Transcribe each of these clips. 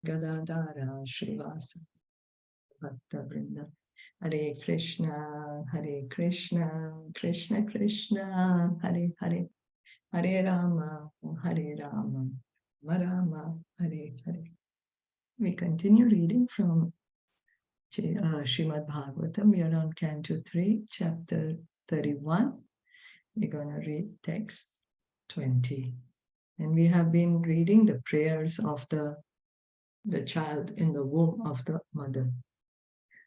Gadadara Shrivasa Bhakta Vrinda. Hare Krishna, Krishna Krishna, Hare Hare, Hare Rama, Rama Rama, Hare Hare. We continue reading from Srimad Bhagavatam. We are on Canto 3, Chapter 31. We're going to read text 20. And we have been reading the prayers of the child in the womb of the mother.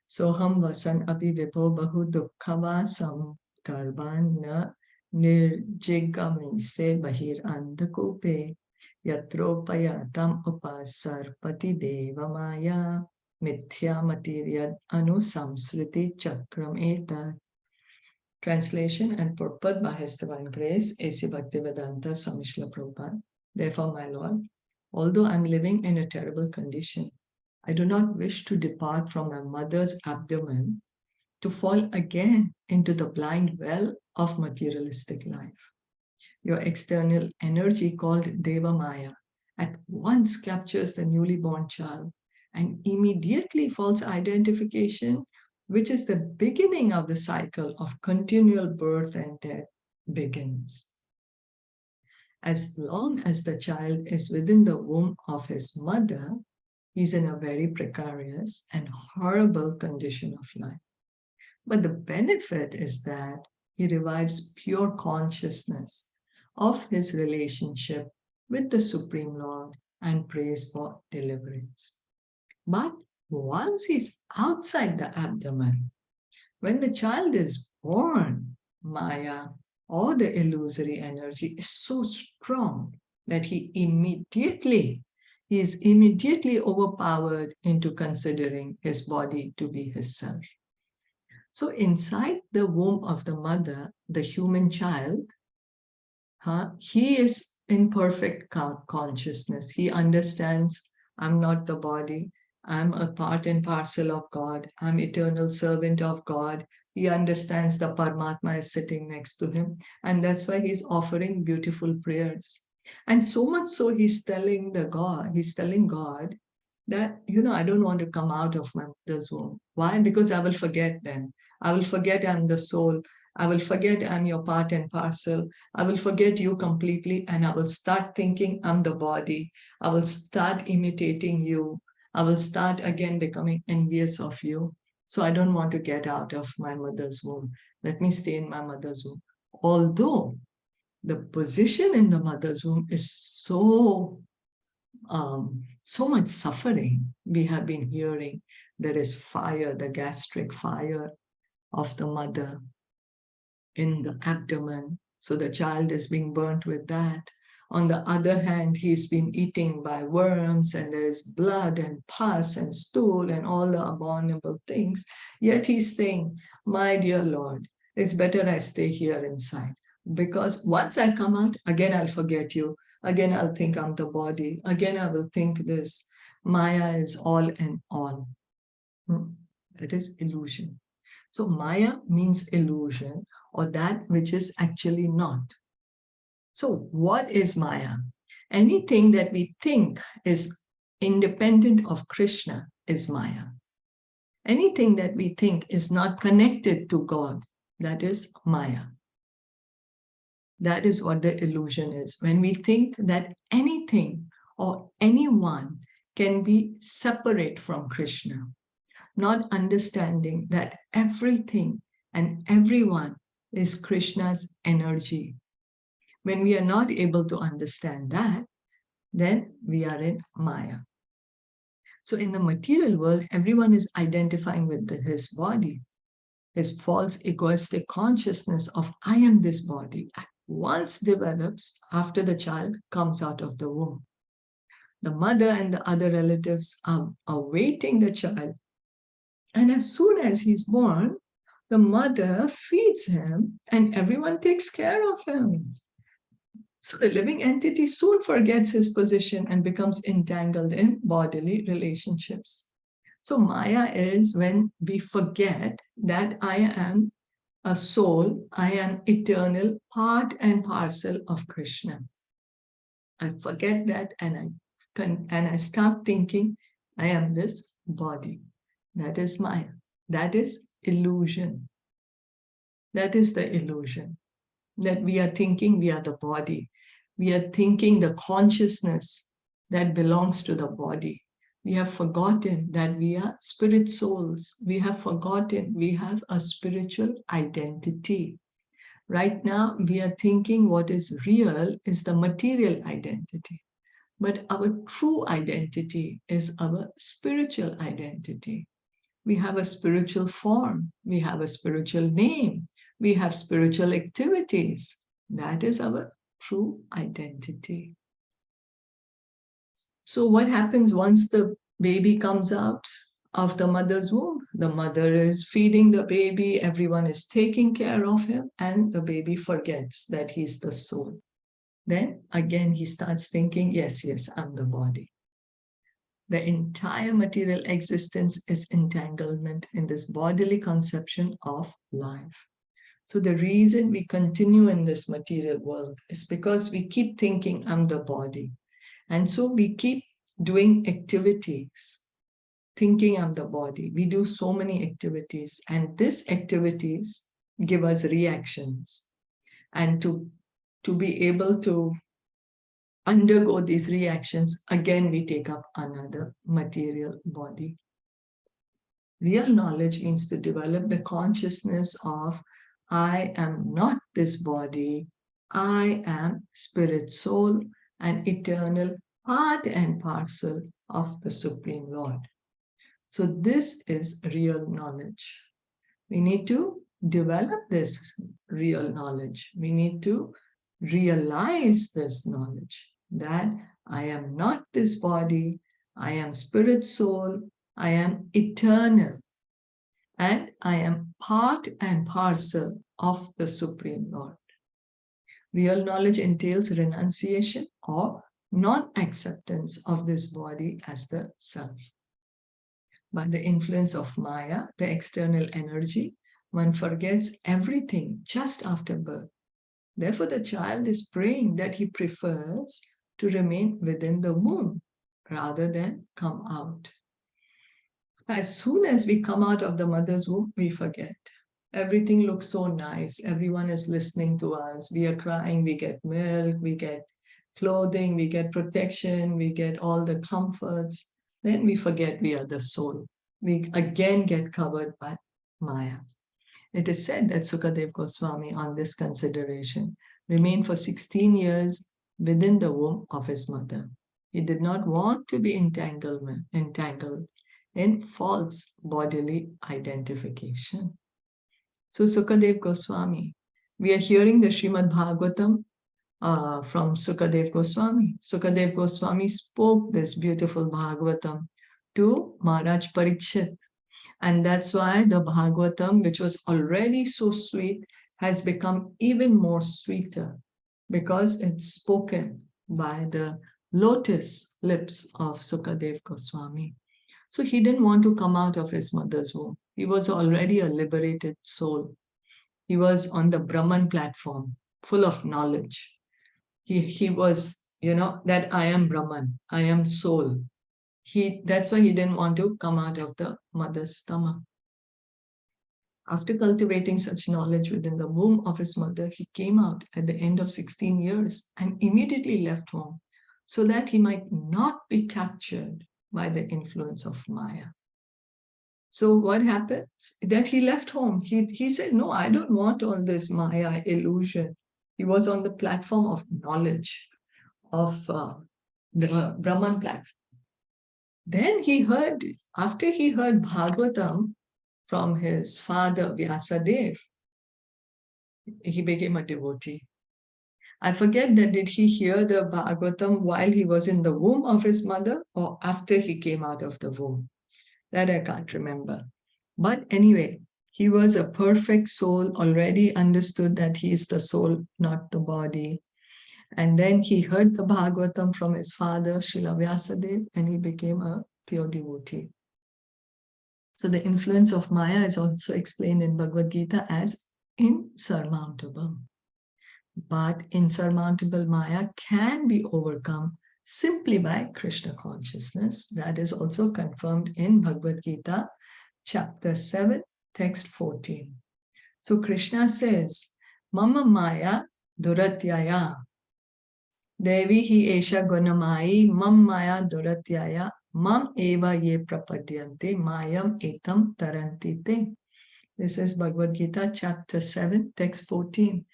Soham vasan api vipo bahu dukhavasam garban na nirjigamise bahir andakope yatropayatam upasarpati devamaya mithya materiyad anusamsriti chakram etat. Translation and purport by His Divine Grace, A.C. Bhaktivedanta Swami Srila Prabhupada. Therefore, my Lord, although I am living in a terrible condition, I do not wish to depart from my mother's abdomen to fall again into the blind well of materialistic life. Your external energy called Deva Maya at once captures the newly born child, and immediately false identification, which is the beginning of the cycle of continual birth and death, begins. As long as the child is within the womb of his mother, he is in a very precarious and horrible condition of life. But the benefit is that he revives pure consciousness of his relationship with the Supreme Lord and prays for deliverance. But once he's outside the abdomen, when the child is born, Maya, or the illusory energy, is so strong that he is immediately overpowered into considering his body to be his self. So inside the womb of the mother, the human child, he is in perfect consciousness. He understands, I'm not the body. I'm a part and parcel of God. I'm eternal servant of God. He understands the Paramatma is sitting next to him. And that's why he's offering beautiful prayers. And so much so he's telling God that, I don't want to come out of my mother's womb. Why? Because I will forget then. I will forget I'm the soul. I will forget I'm your part and parcel. I will forget you completely, and I will start thinking I'm the body. I will start imitating you. I will start again becoming envious of you. So I don't want to get out of my mother's womb. Let me stay in my mother's womb. Although the position in the mother's womb is so much suffering. We have been hearing there is fire, the gastric fire of the mother in the abdomen. So the child is being burnt with that. On the other hand, he's been eaten by worms, and there is blood and pus and stool and all the abominable things. Yet he's saying, my dear Lord, it's better I stay here inside, because once I come out, again I'll forget you. Again, I'll think I'm the body. Again, I will think this. Maya is all in all. That is illusion. So Maya means illusion, or that which is actually not. So what is Maya? Anything that we think is independent of Krishna is Maya. Anything that we think is not connected to God, that is Maya. That is what the illusion is. When we think that anything or anyone can be separate from Krishna, not understanding that everything and everyone is Krishna's energy. When we are not able to understand that, then we are in Maya. So in the material world, everyone is identifying with his body. His false egoistic consciousness of I am this body at once develops after the child comes out of the womb. The mother and the other relatives are awaiting the child. And as soon as he's born, the mother feeds him and everyone takes care of him. So the living entity soon forgets his position and becomes entangled in bodily relationships. So Maya is when we forget that I am a soul, I am eternal, part and parcel of Krishna. I forget that, and I start thinking I am this body. That is Maya. That is illusion. That is the illusion. That we are thinking we are the body. We are thinking the consciousness that belongs to the body. We have forgotten that we are spirit souls. We have forgotten we have a spiritual identity. Right now, we are thinking what is real is the material identity. But our true identity is our spiritual identity. We have a spiritual form. We have a spiritual name. We have spiritual activities. That is our true identity. So what happens once the baby comes out of the mother's womb? The mother is feeding the baby, everyone is taking care of him, and the baby forgets that he's the soul. Then again, he starts thinking, yes, I'm the body. The entire material existence is entanglement in this bodily conception of life. So the reason we continue in this material world is because we keep thinking, I'm the body. And so we keep doing activities, thinking I'm the body. We do so many activities, and these activities give us reactions. And to be able to undergo these reactions, again, we take up another material body. Real knowledge means to develop the consciousness of, I am not this body, I am spirit, soul, and eternal part and parcel of the Supreme Lord. So this is real knowledge. We need to develop this real knowledge. We need to realize this knowledge that I am not this body, I am spirit, soul, I am eternal, and I am part and parcel of the Supreme Lord. Real knowledge entails renunciation or non-acceptance of this body as the self. By the influence of Maya, the external energy, one forgets everything just after birth. Therefore, the child is praying that he prefers to remain within the womb rather than come out. As soon as we come out of the mother's womb, we forget. Everything looks so nice. Everyone is listening to us. We are crying, we get milk, we get clothing, we get protection, we get all the comforts. Then we forget we are the soul. We again get covered by Maya. It is said that Sukadeva Goswami, on this consideration, remained for 16 years within the womb of his mother. He did not want to be entangled in false bodily identification. So Sukadeva Goswami, we are hearing the Srimad Bhagavatam from Sukadeva Goswami. Sukadeva Goswami spoke this beautiful Bhagavatam to Maharaj Parikshit. And that's why the Bhagavatam, which was already so sweet, has become even more sweeter because it's spoken by the lotus lips of Sukadeva Goswami. So he didn't want to come out of his mother's womb. He was already a liberated soul. He was on the Brahman platform, full of knowledge. He was, that I am Brahman, I am soul. That's why he didn't want to come out of the mother's stomach. After cultivating such knowledge within the womb of his mother, he came out at the end of 16 years and immediately left home so that he might not be captured by the influence of Maya. So what happens? That he left home. He said, no, I don't want all this Maya illusion. He was on the platform of knowledge, of the Brahman platform. Then after he heard Bhagavatam from his father, Vyasadeva, he became a devotee. I forget that did he hear the Bhagavatam while he was in the womb of his mother or after he came out of the womb? That I can't remember. But anyway, he was a perfect soul, already understood that he is the soul, not the body. And then he heard the Bhagavatam from his father, Srila Vyasadeva, and he became a pure devotee. So the influence of Maya is also explained in Bhagavad Gita as insurmountable. But insurmountable Maya can be overcome simply by Krishna consciousness. That is also confirmed in Bhagavad Gita, chapter 7, text 14. So Krishna says, Mama Maya Duratyaya Devi hi esha gunamai mam maya duratyaya mam eva ye prapadyante mayam etam tarantite. This is Bhagavad Gita, chapter 7, text 14.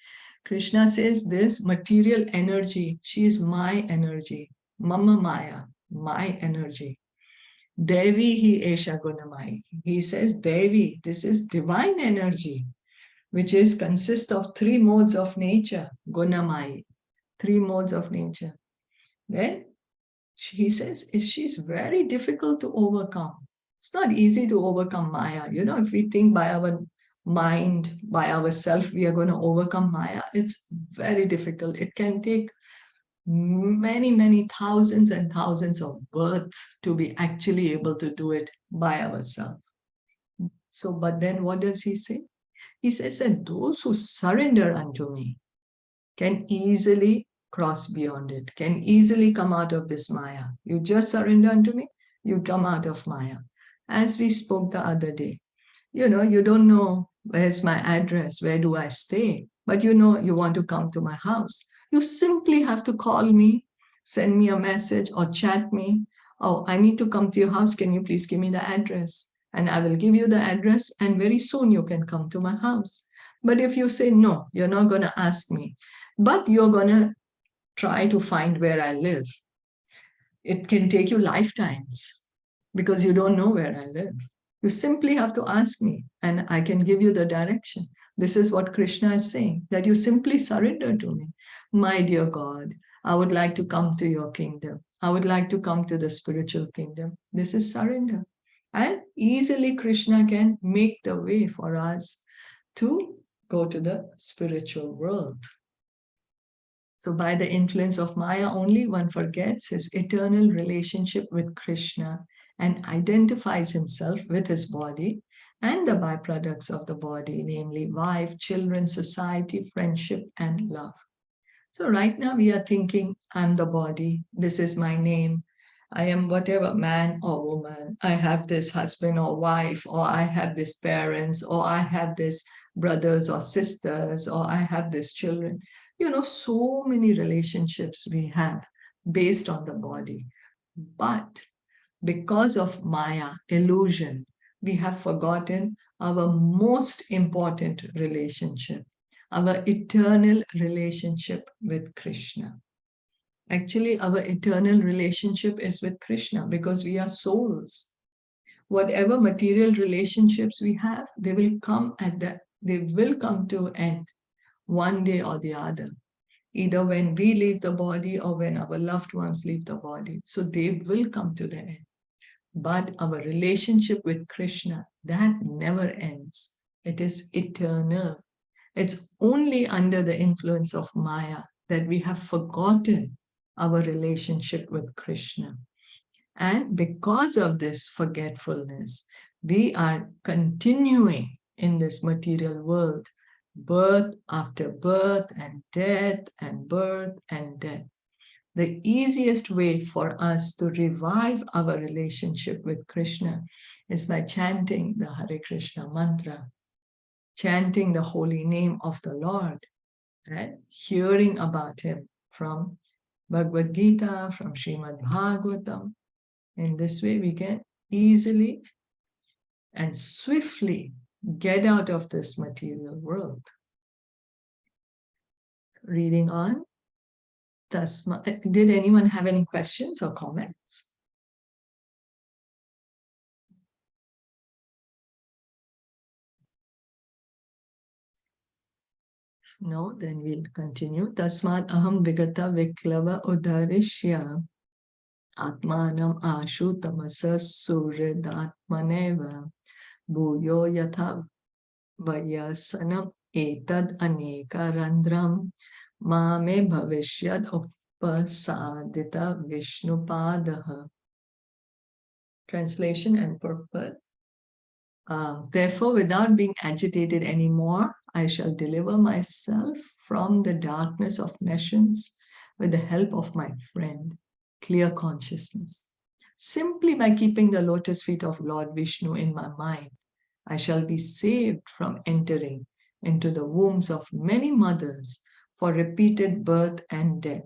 Krishna says this material energy, she is my energy, Mama Maya, my energy. Devi hi esha gunamai. He says, Devi, this is divine energy, which is consists of three modes of nature, gunamai, three modes of nature. Then he says she's very difficult to overcome. It's not easy to overcome Maya. You know, if we think by our mind, by ourselves, we are going to overcome Maya, it's very difficult. It can take many, many thousands and thousands of births to be actually able to do it by ourselves. So, but then what does he say? He says that those who surrender unto me can easily cross beyond it, can easily come out of this Maya. You just surrender unto me, you come out of Maya. As we spoke the other day, you know, you don't know where's my address, where do I stay, but you know you want to come to my house. You simply have to call me, send me a message or chat me. Oh, I need to come to your house. Can you please give me the address? And I will give you the address, and very soon you can come to my house. But if you say, no, you're not going to ask me, but you're going to try to find where I live, it can take you lifetimes because you don't know where I live. You simply have to ask me and I can give you the direction. This is what Krishna is saying, that you simply surrender to me. My dear God, I would like to come to your kingdom. I would like to come to the spiritual kingdom. This is surrender. And easily Krishna can make the way for us to go to the spiritual world. So by the influence of Maya only, one forgets his eternal relationship with Krishna and identifies himself with his body and the byproducts of the body, namely wife, children, society, friendship, and love. So right now we are thinking, I'm the body, this is my name, I am whatever, man or woman, I have this husband or wife, or I have this parents, or I have this brothers or sisters, or I have this children. You know, so many relationships we have based on the body. But because of Maya, illusion, we have forgotten our most important relationship, our eternal relationship with Krishna. Actually, our eternal relationship is with Krishna because we are souls. Whatever material relationships we have, they will come to end one day or the other, either when we leave the body or when our loved ones leave the body. So they will come to the end. But our relationship with Krishna, that never ends. It is eternal. It's only under the influence of Maya that we have forgotten our relationship with Krishna. And because of this forgetfulness, we are continuing in this material world, birth after birth and death and birth and death. The easiest way for us to revive our relationship with Krishna is by chanting the Hare Krishna mantra, chanting the holy name of the Lord, and hearing about him from Bhagavad Gita, from Srimad Bhagavatam. In this way, we can easily and swiftly get out of this material world. Reading on. Did anyone have any questions or comments? No, then we'll continue. Tasmat aham vigata viklava udarishya atmanam ashu tamasa suhridatmaneva bhuyo yatha vayasanam etad aneka randram mame bhavishyad upasadita vishnupadaha. Translation and purport. Therefore, without being agitated anymore, I shall deliver myself from the darkness of nations with the help of my friend. clear consciousness. Simply by keeping the lotus feet of Lord Vishnu in my mind, I shall be saved from entering into the wombs of many mothers for repeated birth and death.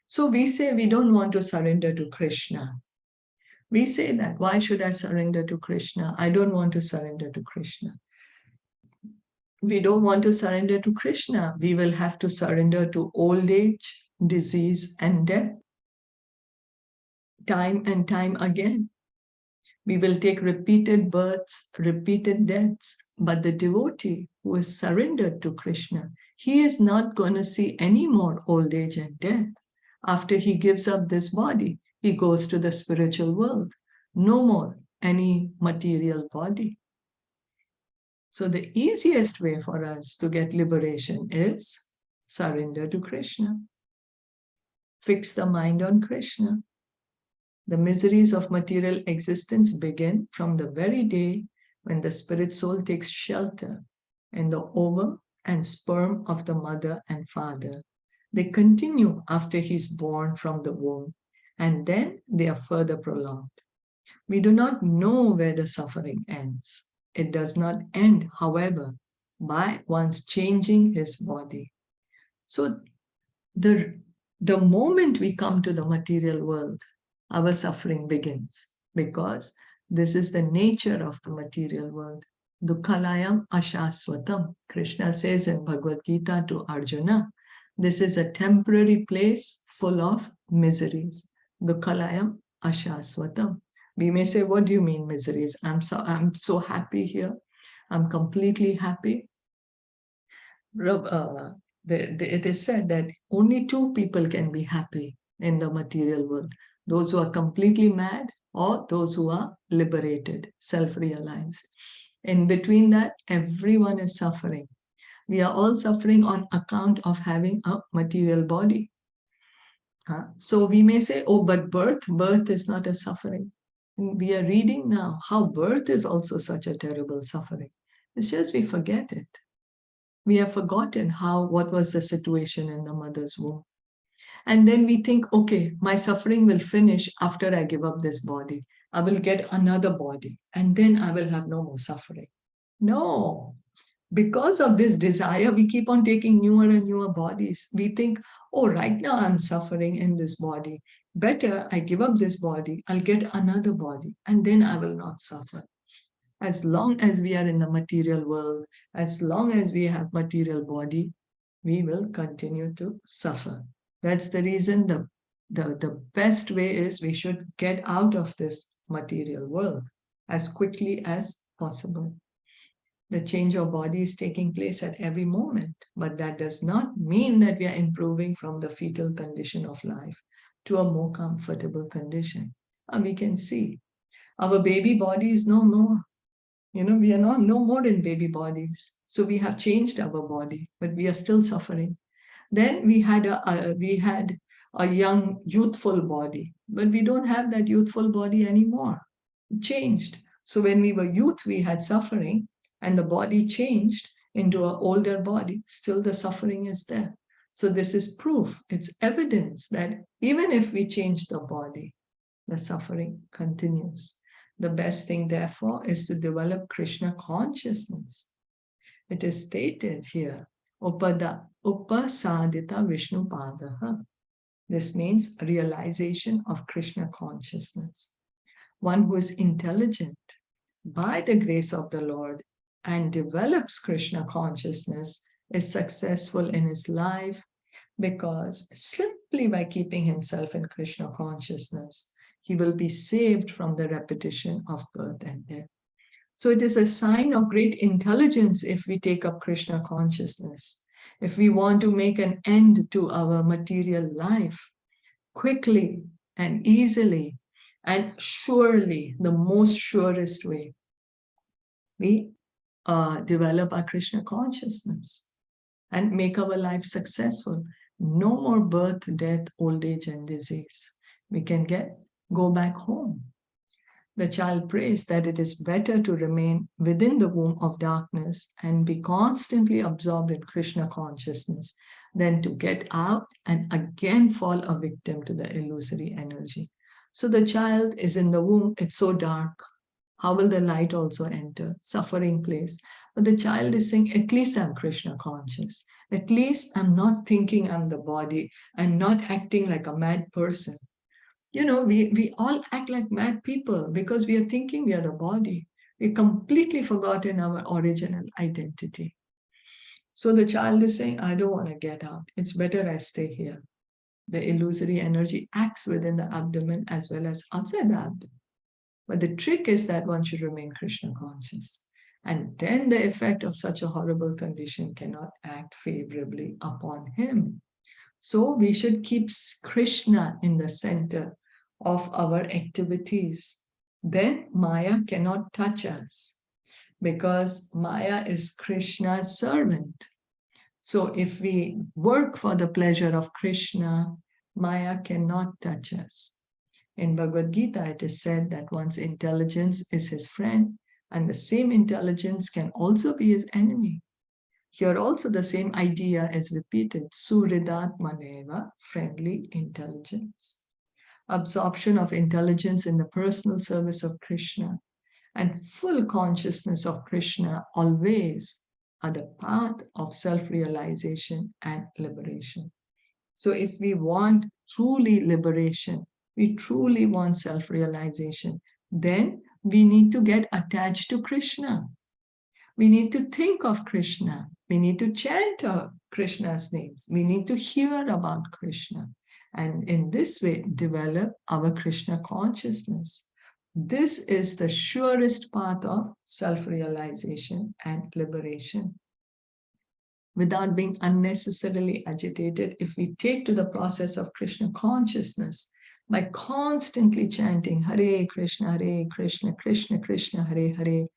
So we say we don't want to surrender to Krishna. We say that, why should I surrender to Krishna? I don't want to surrender to Krishna. We don't want to surrender to Krishna. We will have to surrender to old age, disease, and death. Time and time again. We will take repeated births, repeated deaths. But the devotee who is surrendered to Krishna, he is not going to see any more old age and death. After he gives up this body, he goes to the spiritual world. No more any material body. So the easiest way for us to get liberation is surrender to Krishna. Fix the mind on Krishna. The miseries of material existence begin from the very day when the spirit soul takes shelter in the ovum and sperm of the mother and father. They continue after he's born from the womb, and then they are further prolonged. We do not know where the suffering ends. It does not end, however, by one's changing his body. So the moment we come to the material world, our suffering begins, because this is the nature of the material world. Dukhalayam ashasvatam. Krishna says in Bhagavad Gita to Arjuna, this is a temporary place full of miseries. Dukhalayam ashasvatam. We may say, what do you mean miseries? I'm so happy here. I'm completely happy. It is said that only two people can be happy in the material world. Those who are completely mad or those who are liberated, self-realized. In between that, everyone is suffering. We are all suffering on account of having a material body. So we may say, oh, but birth is not a suffering. We are reading now how birth is also such a terrible suffering. It's just we forget it. We have forgotten what was the situation in the mother's womb. And then we think, okay, my suffering will finish after I give up this body. I will get another body and then I will have no more suffering. No. Because of this desire, we keep on taking newer and newer bodies. We think, oh, right now I'm suffering in this body. Better I give up this body, I'll get another body, and then I will not suffer. As long as we are in the material world, as long as we have material body, we will continue to suffer. That's the reason the best way is we should get out of this material world as quickly as possible. The change of body is taking place at every moment, but that does not mean that we are improving from the fetal condition of life to a more comfortable condition. And we can see our baby body is no more. We are no more in baby bodies. So we have changed our body, but we are still suffering. Then we had a young, youthful body, but we don't have that youthful body anymore. It changed. So when we were youth, we had suffering, and the body changed into an older body. Still the suffering is there. So this is proof. It's evidence that even if we change the body, the suffering continues. The best thing, therefore, is to develop Krishna consciousness. It is stated here, Upasadita Vishnu Padaha. This means realization of Krishna consciousness. One who is intelligent by the grace of the Lord and develops Krishna consciousness is successful in his life, because simply by keeping himself in Krishna consciousness, he will be saved from the repetition of birth and death. So it is a sign of great intelligence if we take up Krishna consciousness. If we want to make an end to our material life quickly and easily and surely, the most surest way, we develop our Krishna consciousness and make our life successful. No more birth, death, old age, and disease. We can go back home. The child prays that it is better to remain within the womb of darkness and be constantly absorbed in Krishna consciousness than to get out and again fall a victim to the illusory energy. So the child is in the womb, it's so dark. How will the light also enter? Suffering place. But the child is saying, at least I'm Krishna conscious. At least I'm not thinking I'm the body and not acting like a mad person. We all act like mad people because we are thinking we are the body. We completely forgotten our original identity. So the child is saying, I don't want to get out. It's better I stay here. The illusory energy acts within the abdomen as well as outside the abdomen. But the trick is that one should remain Krishna conscious. And then the effect of such a horrible condition cannot act favorably upon him. So we should keep Krishna in the center of our activities. Then Maya cannot touch us because Maya is Krishna's servant. So if we work for the pleasure of Krishna, Maya cannot touch us. In Bhagavad Gita, it is said that one's intelligence is his friend, and the same intelligence can also be his enemy. Here also the same idea is repeated, Suhridatmaneva, friendly intelligence. Absorption of intelligence in the personal service of Krishna and full consciousness of Krishna always are the path of self-realization and liberation. So if we want truly liberation, we truly want self-realization, then we need to get attached to Krishna. We need to think of Krishna. We need to chant Krishna's names. We need to hear about Krishna. And in this way, develop our Krishna consciousness. This is the surest path of self-realization and liberation. Without being unnecessarily agitated, if we take to the process of Krishna consciousness by constantly chanting Hare Krishna, Krishna Krishna, Hare Hare,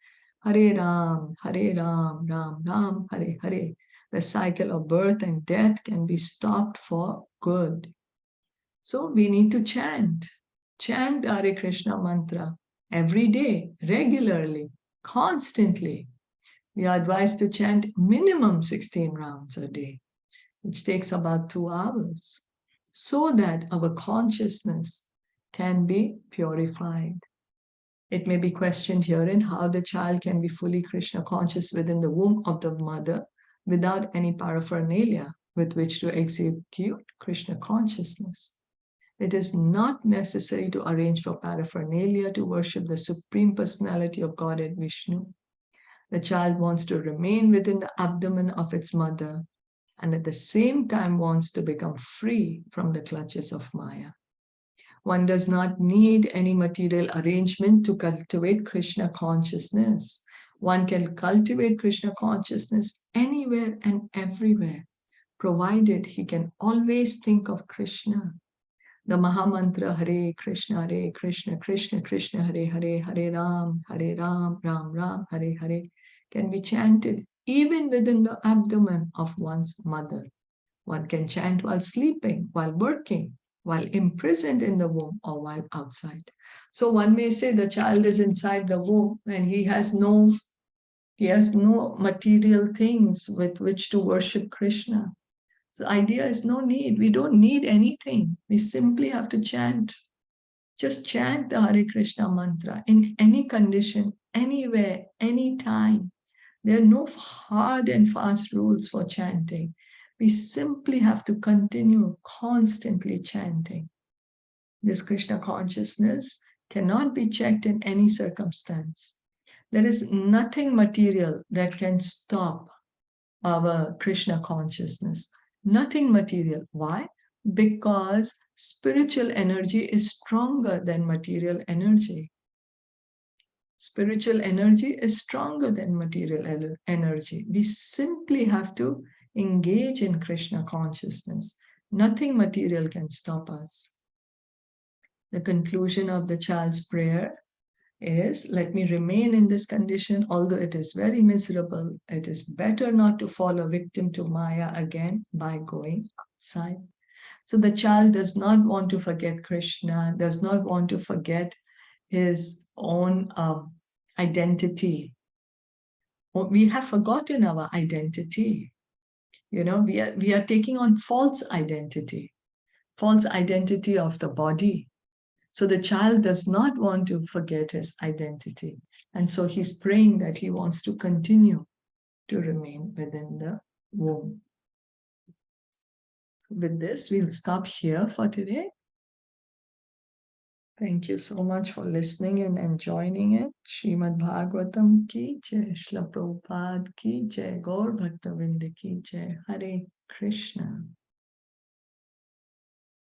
Hare Ram, Ram Ram, Hare Hare, the cycle of birth and death can be stopped for good. So we need to chant the Hare Krishna mantra every day, regularly, constantly. We are advised to chant minimum 16 rounds a day, which takes about 2 hours, so that our consciousness can be purified. It may be questioned herein how the child can be fully Krishna conscious within the womb of the mother without any paraphernalia with which to execute Krishna consciousness. It is not necessary to arrange for paraphernalia to worship the Supreme Personality of Godhead Vishnu. The child wants to remain within the abdomen of its mother and at the same time wants to become free from the clutches of Maya. One does not need any material arrangement to cultivate Krishna consciousness. One can cultivate Krishna consciousness anywhere and everywhere, provided he can always think of Krishna. The Mahamantra Hare Krishna, Krishna Krishna, Hare Hare, Hare Ram, Ram Ram, Hare Hare can be chanted even within the abdomen of one's mother. One can chant while sleeping, while working, while imprisoned in the womb, or while outside. So one may say the child is inside the womb and he has no material things with which to worship Krishna. So the idea is no need. We don't need anything. We simply have to chant. Just chant the Hare Krishna mantra in any condition, anywhere, anytime. There are no hard and fast rules for chanting. We simply have to continue constantly chanting. This Krishna consciousness cannot be checked in any circumstance. There is nothing material that can stop our Krishna consciousness. Nothing material. Why? Because spiritual energy is stronger than material energy. Spiritual energy is stronger than material energy. We simply have to engage in Krishna consciousness. Nothing material can stop us. The conclusion of the child's prayer is, let me remain in this condition, although it is very miserable. It is better not to fall a victim to Maya again by going outside. So the child does not want to forget Krishna, does not want to forget his own identity. We have forgotten our identity. We are taking on false identity of the body. So the child does not want to forget his identity. And so he's praying that he wants to continue to remain within the womb. With this, we'll stop here for today. Thank you so much for listening and joining it. Srimad Bhagavatam ki jai, Shilpa Prabhupada ki jai, Gaur Bhaktavinda ki jai. Hare Krishna.